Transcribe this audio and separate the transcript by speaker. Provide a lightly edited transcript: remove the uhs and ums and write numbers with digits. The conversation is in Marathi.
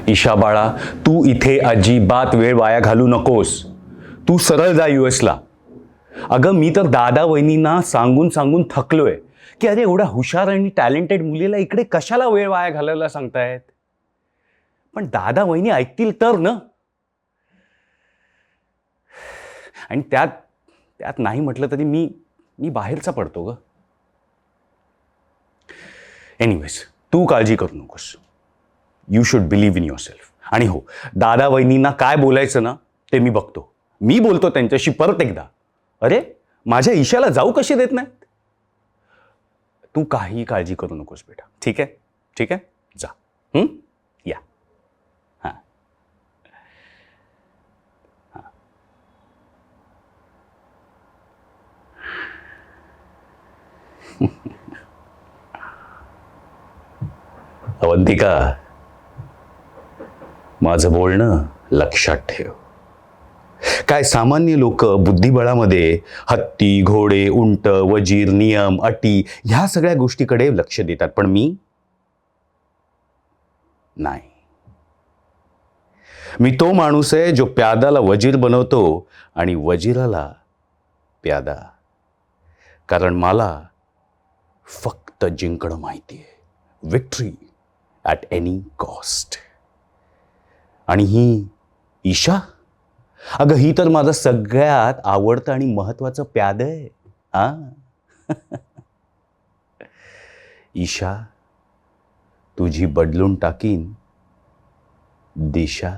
Speaker 1: ईशा बाळा, तू इथे अजिबात वेळ वाया घालू नकोस. तू सरळ जा US ला. अगं मी तर दादा वहिनींना सांगून सांगून थकलोय की अरे एवढ्या हुशार आणि टॅलेंटेड मुलीला इकडे कशाला वेळ वाया घालायला सांगतायत. पण दादा वहिनी ऐकतील तर ना. आणि त्यात त्यात नाही म्हटलं तरी मी मी बाहेरचा पडतो ग. एनिवेज, तू काळजी करू नकोस. You should believe in your self. आणि हो, दादा वहिनींना काय बोलायचं ना ते मी बघतो. मी बोलतो त्यांच्याशी परत एकदा. अरे माझ्या ईशाला जाऊ कशी देत नाहीत. तू काही काळजी करू नकोस बेटा. ठीक आहे, ठीक आहे, जा. या. हां. अवंतिका, माझं बोलणं लक्षात ठेव. काय सामान्य लोक बुद्धिबळामध्ये हत्ती, घोडे, उंट, वजीर, नियम, अटी ह्या सगळ्या गोष्टीकडे लक्ष देतात, पण मी नाही. मी तो माणूस आहे जो प्यादाला वजीर बनवतो आणि वजीराला प्यादा. कारण मला फक्त जिंकणं माहिती आहे. Victory at any cost. आणि ही ईशा, अगं ही तर माझं सगळ्यात आवडतं आणि महत्वाचं प्याद आहे. ईशा, तुझी बदलून टाकीन दिशा.